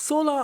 16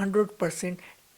100%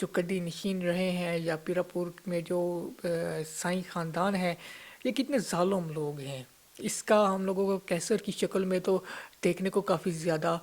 جو گدی نشین رہے ہیں یا پیراپور میں جو سائیں خاندان ہے، یہ کتنے ظالم لوگ ہیں، اس کا ہم لوگوں کو کیسر کی شکل میں تو دیکھنے کو کافی زیادہ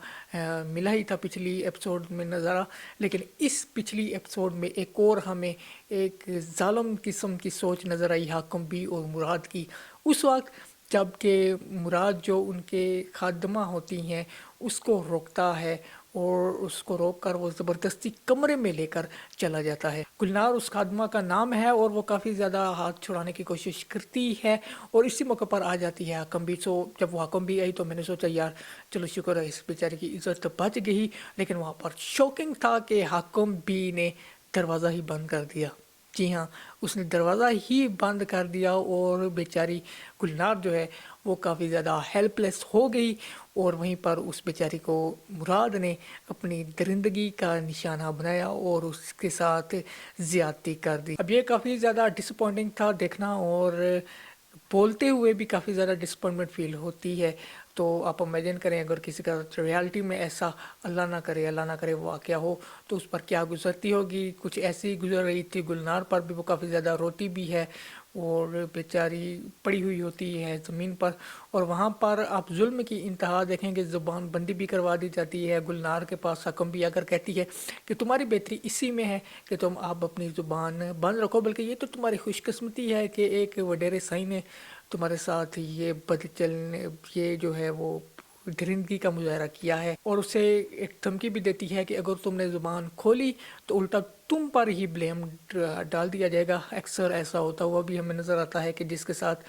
ملا ہی تھا پچھلی ایپیسوڈ میں نظارہ، لیکن اس پچھلی ایپیسوڈ میں ایک اور ہمیں ایک ظالم قسم کی سوچ نظر آئی حاکم بھی اور مراد کی، اس وقت جب کہ مراد جو ان کے خادمہ ہوتی ہیں اس کو روکتا ہے اور اس کو روک کر وہ زبردستی کمرے میں لے کر چلا جاتا ہے۔ گلنار اس خادمہ کا نام ہے اور وہ کافی زیادہ ہاتھ چھڑانے کی کوشش کرتی ہے اور اسی موقع پر آ جاتی ہے حاکم بھی۔ سو جب وہ حاکم بھی آئی تو میں نے سوچا یار چلو شکر ہے اس بیچارے کی عزت تو بچ گئی، لیکن وہاں پر شوکنگ تھا کہ حاکم بھی نے دروازہ ہی بند کر دیا۔ جی ہاں، اس نے دروازہ ہی بند کر دیا اور بیچاری گلنار جو ہے وہ کافی زیادہ ہیلپ لیس ہو گئی، اور وہیں پر اس بیچاری کو مراد نے اپنی درندگی کا نشانہ بنایا اور اس کے ساتھ زیادتی کر دی۔ اب یہ کافی زیادہ ڈس اپوائنٹنگ تھا دیکھنا، اور بولتے ہوئے بھی کافی زیادہ ڈس اپوائنٹمنٹ فیل ہوتی ہے۔ تو آپ امیجن کریں اگر کسی کا ریالٹی میں ایسا اللہ نہ کرے واقعہ ہو تو اس پر کیا گزرتی ہوگی۔ کچھ ایسی گزر رہی تھی گلنار پر بھی، وہ کافی زیادہ روتی بھی ہے اور بیچاری پڑی ہوئی ہوتی ہے زمین پر، اور وہاں پر آپ ظلم کی انتہا دیکھیں گے، زبان بندی بھی کروا دی جاتی ہے گلنار کے پاس۔ حکم بھی اگر کہتی ہے کہ تمہاری بہتری اسی میں ہے کہ تم آپ اپنی زبان بند رکھو، بلکہ یہ تو تمہاری خوش قسمتی ہے کہ ایک وڈیرے سائی نے تمہارے ساتھ یہ بد چلنے، یہ جو ہے وہ درندگی کا مظاہرہ کیا ہے، اور اسے ایک دھمکی بھی دیتی ہے کہ اگر تم نے زبان کھولی تو الٹا تم پر ہی بلیم ڈال دیا جائے گا۔ اکثر ایسا ہوتا ہوا بھی ہمیں نظر آتا ہے کہ جس کے ساتھ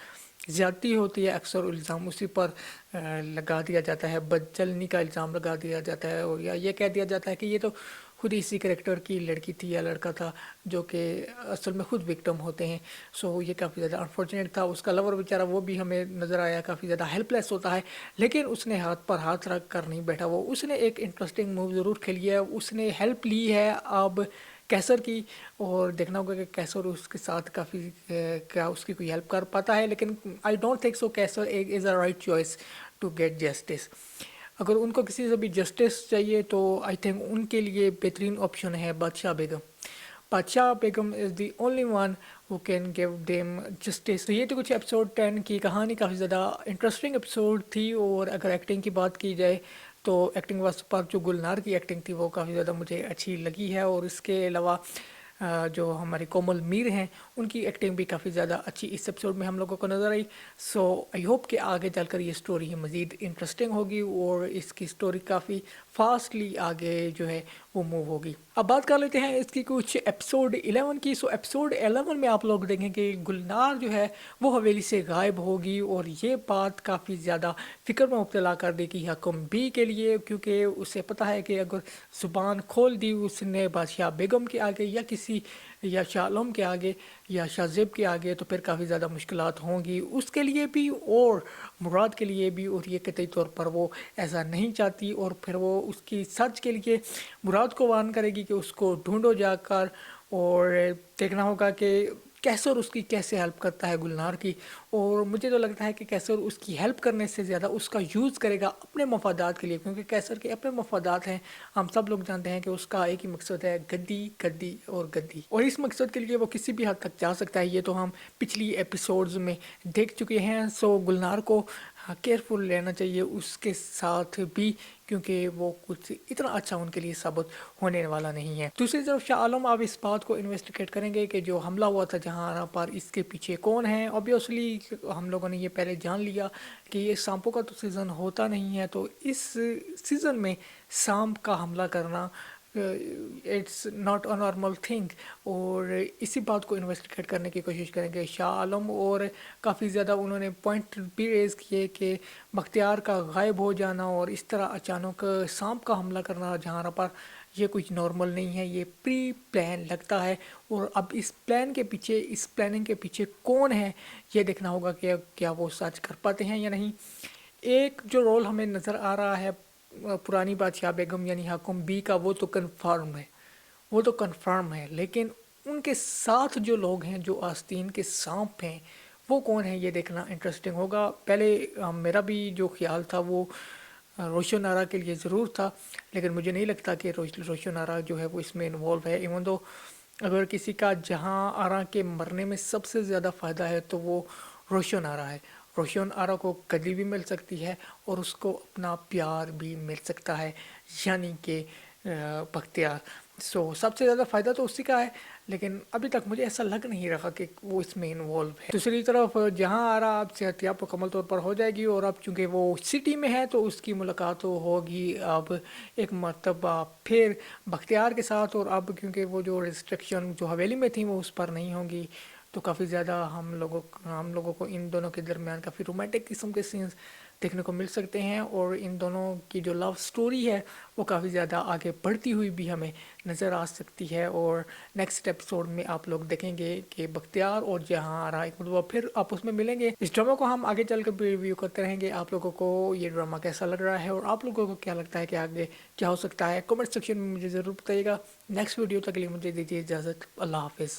زیادتی ہوتی ہے اکثر الزام اسی پر لگا دیا جاتا ہے، بد چلنی کا الزام لگا دیا جاتا ہے، اور یا یہ کہہ دیا جاتا ہے کہ یہ تو خود ہی اسی کریکٹر کی لڑکی تھی یا لڑکا تھا جو کہ اصل میں خود وکٹم ہوتے ہیں۔ سو یہ کافی زیادہ انفارچونیٹ تھا۔ اس کا لور بیچارہ وہ بھی ہمیں نظر آیا کافی زیادہ ہیلپ لیس ہوتا ہے، لیکن اس نے ہاتھ پر ہاتھ رکھ کر نہیں بیٹھا، وہ اس نے ایک انٹرسٹنگ موو ضرور کھیلی ہے، اس نے ہیلپ لی ہے اب کیسر کی، اور دیکھنا ہوگا کہ کیسر اس کے ساتھ کافی کیا اس کی کوئی ہیلپ کر پاتا ہے، لیکن I don't think so Caesar is a right choice to get justice. اگر ان کو کسی سے بھی جسٹس چاہیے تو آئی تھنک ان کے لیے بہترین آپشن ہے بادشاہ Begum. Badshah Begum is the only one who can give them justice. تو یہ تو کچھ ایپیسوڈ 10 کی کہانی کافی زیادہ انٹرسٹنگ ایپیسوڈ تھی، اور اگر ایکٹنگ کی بات کی جائے تو ایکٹنگ واسطے پر جو گلنار کی ایکٹنگ تھی وہ کافی زیادہ مجھے اچھی لگی ہے، اور اس کے علاوہ جو ہمارے کومل میر ہیں ان کی ایکٹنگ بھی کافی زیادہ اچھی اس ایپیسوڈ میں ہم لوگوں کو نظر آئی۔ سو آئی ہوپ کہ آگے چل کر یہ سٹوری مزید انٹرسٹنگ ہوگی اور اس کی سٹوری کافی فاسٹلی آگے جو ہے وہ موو ہوگی۔ اب بات کر لیتے ہیں اس کی کچھ ایپیسوڈ 11 کی۔ سو ایپیسوڈ 11 میں آپ لوگ دیکھیں کہ گلنار جو ہے وہ حویلی سے غائب ہوگی، اور یہ بات کافی زیادہ فکر میں مبتلا کر دے گی حکم بی کے لیے، کیونکہ اسے پتہ ہے کہ اگر زبان کھول دی اس نے بادشاہ بیگم کے آگے یا کسی یا شاہ عالم کے آگے یا شاہ زیب کے آگے، تو پھر کافی زیادہ مشکلات ہوں گی اس کے لیے بھی اور مراد کے لیے بھی، اور یہ قطعی طور پر وہ ایسا نہیں چاہتی، اور پھر وہ اس کی سچ کے لیے مراد کو وارن کرے گی کہ اس کو ڈھونڈو جا کر، اور دیکھنا ہوگا کہ کیسر اس کی کیسے ہیلپ کرتا ہے گلنار کی۔ اور مجھے تو لگتا ہے کہ کیسر اس کی ہیلپ کرنے سے زیادہ اس کا یوز کرے گا اپنے مفادات کے لیے، کیونکہ کیسر کے اپنے مفادات ہیں، ہم سب لوگ جانتے ہیں کہ اس کا ایک ہی مقصد ہے، گدی گدی اور گدی، اور اس مقصد کے لیے وہ کسی بھی حد تک جا سکتا ہے، یہ تو ہم پچھلی ایپیسوڈز میں دیکھ چکے ہیں۔ سو گلنار کو کیئرفل لینا چاہیے اس کے ساتھ بھی، کیونکہ وہ کچھ اتنا اچھا ان کے لیے ثابت ہونے والا نہیں ہے۔ دوسری طرف شاہ عالم اب اس بات کو انویسٹیگیٹ کریں گے کہ جو حملہ ہوا تھا جہاں پر اس کے پیچھے کون ہے۔ اوبیسلی ہم لوگوں نے یہ پہلے جان لیا کہ یہ سانپوں کا تو سیزن ہوتا نہیں ہے، تو اس سیزن میں سانپ کا حملہ کرنا it's not a normal thing, اور اسی بات کو انویسٹیگیٹ کرنے کی کوشش کریں گے شاہ عالم، اور کافی زیادہ انہوں نے پوائنٹ بھی ریز کیے کہ بختیار کا غائب ہو جانا اور اس طرح اچانک سانپ کا حملہ کرنا جہاں پر یہ کچھ نارمل نہیں ہے، یہ پری پلان لگتا ہے، اور اب اس پلان کے پیچھے، اس پلاننگ کے پیچھے کون ہے یہ دیکھنا ہوگا کہ کیا وہ سچ کر پاتے ہیں یا نہیں۔ ایک جو رول ہمیں نظر آ رہا ہے پرانی بادشاہ بیگم یعنی حاکم بی کا، وہ تو کنفرم ہے، لیکن ان کے ساتھ جو لوگ ہیں، جو آستین کے سانپ ہیں، وہ کون ہیں یہ دیکھنا انٹرسٹنگ ہوگا۔ پہلے میرا بھی جو خیال تھا وہ روشن آرا کے لیے ضرور تھا، لیکن مجھے نہیں لگتا کہ روشن آرا جو ہے وہ اس میں انوالو ہے، ایون دو اگر کسی کا جہاں آرا کے مرنے میں سب سے زیادہ فائدہ ہے تو وہ روشن آرا ہے۔ روشن آرا کو قدی بھی مل سکتی ہے اور اس کو اپنا پیار بھی مل سکتا ہے، یعنی کہ بختیار۔ سب سے زیادہ فائدہ تو اسی کا ہے، لیکن ابھی تک مجھے ایسا لگ نہیں رہا کہ وہ اس میں انوالو ہے۔ دوسری طرف جہاں آرا اب صحتیاب مکمل طور پر ہو جائے گی، اور اب چونکہ وہ سٹی میں ہے تو اس کی ملاقات ہوگی اب ایک مرتبہ پھر بختیار کے ساتھ، اور اب کیونکہ وہ جو ریسٹرکشن جو حویلی میں تھیں وہ اس پر نہیں ہوں گی، تو کافی زیادہ ہم لوگوں کو ان دونوں کے درمیان کافی رومانٹک قسم کے سینس دیکھنے کو مل سکتے ہیں، اور ان دونوں کی جو لو سٹوری ہے وہ کافی زیادہ آگے بڑھتی ہوئی بھی ہمیں نظر آ سکتی ہے۔ اور نیکسٹ ایپیسوڈ میں آپ لوگ دیکھیں گے کہ بختیار اور جہاں آرا ایک مرتبہ پھر آپس میں ملیں گے۔ اس ڈرامہ کو ہم آگے چل کر بھی ریویو کرتے رہیں گے۔ آپ لوگوں کو یہ ڈرامہ کیسا لگ رہا ہے اور آپ لوگوں کو کیا لگتا ہے کہ آگے کیا ہو سکتا ہے، کمنٹ سیکشن میں مجھے ضرور بتائیے گا۔ نیکسٹ ویڈیو تک کے لیے مجھے دیجیے اجازت، اللہ حافظ۔